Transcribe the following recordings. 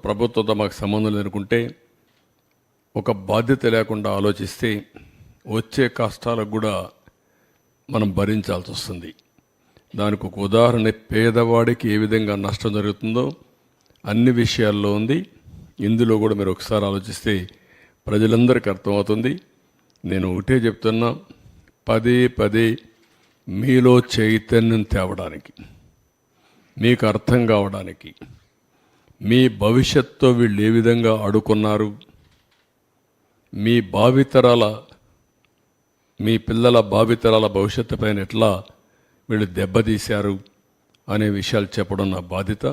ప్రభుత్వంతో మాకు సంబంధం లేనుకుంటే ఒక బాధ్యత లేకుండా ఆలోచిస్తే వచ్చే కష్టాలకు కూడా మనం భరించాల్సి వస్తుంది. దానికి ఒక ఉదాహరణ పేదవాడికి ఏ విధంగా నష్టం జరుగుతుందో అన్ని విషయాల్లో ఉంది. ఇందులో కూడా మీరు ఒకసారి ఆలోచిస్తే ప్రజలందరికీ అర్థమవుతుంది. నేను ఒకటే చెప్తున్నా, పదే పదే మీలో చైతన్యం తేవడానికి, మీకు అర్థం కావడానికి, మీ భవిష్యత్తుతో వీళ్ళు ఏ విధంగా ఆడుకున్నారు, మీ భావితరాల, మీ పిల్లల భావితరాల భవిష్యత్తు పైన ఎట్లా వీళ్ళు దెబ్బతీశారు అనే విషయాలు చెప్పడం నా బాధ్యత.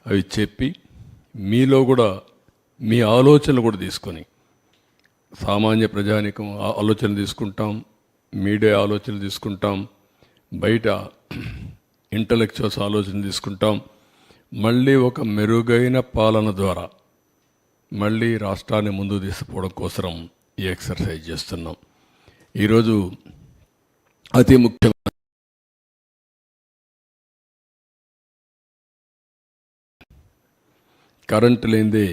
అవి చెప్పి మీలో కూడా మీ ఆలోచనలు కూడా తీసుకొని, సామాన్య ప్రజానికం ఆలోచన తీసుకుంటాం, మీడియా ఆలోచనలు తీసుకుంటాం, బయట ఇంటలెక్చువల్స్ ఆలోచన తీసుకుంటాం. మళ్ళీ ఒక మెరుగైన పాలన ద్వారా మళ్ళీ రాష్ట్రాన్ని ముందుకు తీసుకుపోవడం కోసం ఈ ఎక్సర్సైజ్ చేస్తున్నాం. ఈరోజు అతి ముఖ్యమైన కరెంటు లేనిదే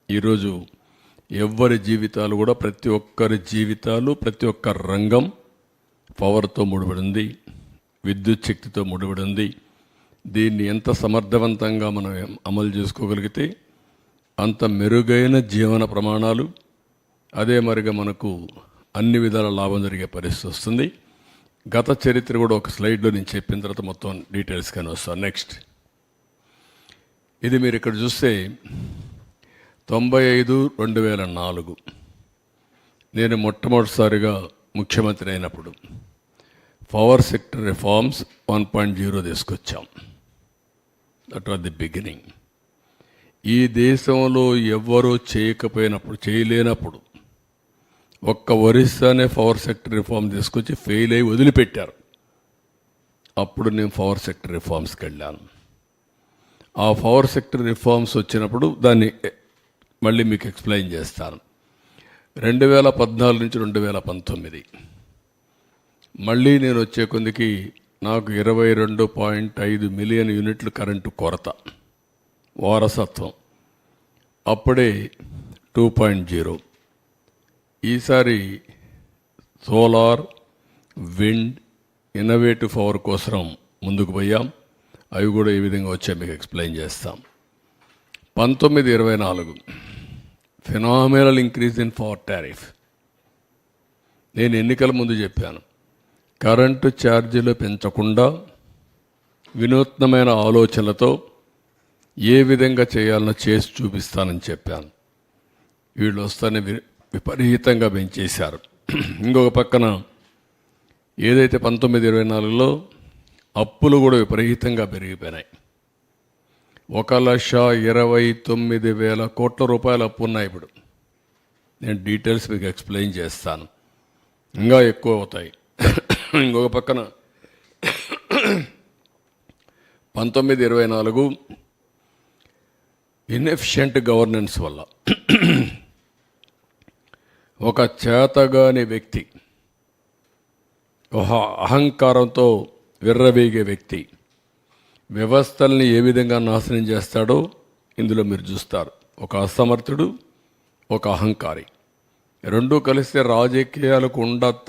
ఈరోజు ఎవ్వరి జీవితాలు కూడా, ప్రతి ఒక్కరి జీవితాలు, ప్రతి ఒక్క రంగం పవర్తో ముడిపడి ఉంది, విద్యుత్ శక్తితో ముడిపడి ఉంది. దీన్ని ఎంత సమర్థవంతంగా మనం అమలు చేసుకోగలిగితే అంత మెరుగైన జీవన ప్రమాణాలు, అదే మరిగా మనకు అన్ని విధాల లాభం జరిగే పరిస్థితి వస్తుంది. గత చరిత్ర కూడా ఒక స్లైడ్లో నేను చెప్పిన తర్వాత మొత్తం డీటెయిల్స్ కానీ వస్తాను. నెక్స్ట్, ఇది మీరు ఇక్కడ చూస్తే 95/2004 నేను మొట్టమొదటిసారిగా ముఖ్యమంత్రి అయినప్పుడు పవర్ సెక్టర్ రిఫార్మ్స్ 1.0 తీసుకొచ్చాం. That was the beginning. ఈ దేశంలో ఎవ్వరూ చేయలేనప్పుడు ఒక్క ఒరిస్సానే పవర్ సెక్టర్ రిఫార్మ్ తీసుకొచ్చి ఫెయిల్ అయ్యి వదిలిపెట్టారు. అప్పుడు నేను పవర్ సెక్టర్ రిఫార్మ్స్కి వెళ్ళాను. ఆ పవర్ సెక్టర్ రిఫార్మ్స్ వచ్చినప్పుడు దాన్ని మళ్ళీ మీకు ఎక్స్ప్లెయిన్ చేస్తాను. 2014 నుంచి 2019 మళ్ళీ నేను వచ్చే కొద్దికి నాకు 22.5 మిలియన్ యూనిట్లు కరెంటు కొరత, వారసత్వం. అప్పుడే 2.0. ఈసారి సోలార్, విండ్, ఇన్నోవేటివ్ పవర్ కోసం ముందుకు పోయాం. అవి కూడా ఏ విధంగా వచ్చాయి మీకు ఎక్స్ప్లెయిన్ చేస్తాం. 19-24 phenomenal increase in power tariff. నేను ఎన్నికల ముందు చెప్పాను, కరెంటు ఛార్జీలు పెంచకుండా వినూత్నమైన ఆలోచనలతో ఏ విధంగా చేయాలనో చేసి చూపిస్తానని చెప్పాను. వీళ్ళు వస్తానే విపరీతంగా పెంచేశారు. ఇంకొక పక్కన ఏదైతే 19-24లో అప్పులు కూడా విపరీతంగా పెరిగిపోయినాయి. 1,29,000 కోట్ల రూపాయలు అప్పు ఉన్నాయి ఇప్పుడు. నేను డీటెయిల్స్ మీకు ఎక్స్ప్లెయిన్ చేస్తాను. ఇంకా ఎక్కువ అవుతాయి. ఇంకొక పక్కన 19-24 ఇన్ఎఫిషియెంట్ గవర్నెన్స్ వల్ల ఒక చేతగాని వ్యక్తి, ఒక అహంకారంతో విర్రవీగే వ్యక్తి వ్యవస్థల్ని ఏ విధంగా నాశనం చేస్తాడో ఇందులో మీరు చూస్తారు. ఒక అసమర్థుడు, ఒక అహంకారి, రెండూ కలిస్తే రాజకీయాలకు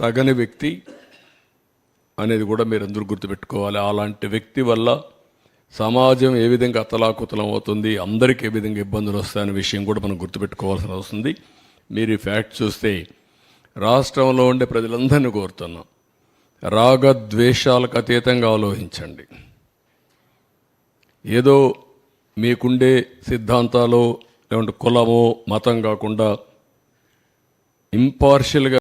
తగని వ్యక్తి అనేది కూడా మీరు అందరూ గుర్తుపెట్టుకోవాలి. అలాంటి వ్యక్తి వల్ల సమాజం ఏ విధంగా అతలాకుతలం అవుతుంది, అందరికీ ఏ విధంగా ఇబ్బందులు వస్తాయనే విషయం కూడా మనం గుర్తుపెట్టుకోవాల్సి వస్తుంది. మీరు ఈ ఫ్యాక్ట్ చూస్తే రాష్ట్రంలో ఉండే ప్రజలందరినీ కోరుతున్నాం, రాగద్వేషాలకు అతీతంగా ఆలోచించండి. ఏదో మీకుండే సిద్ధాంతాలు లేకుంటే కులమో మతం కాకుండా ఇంపార్షియల్గా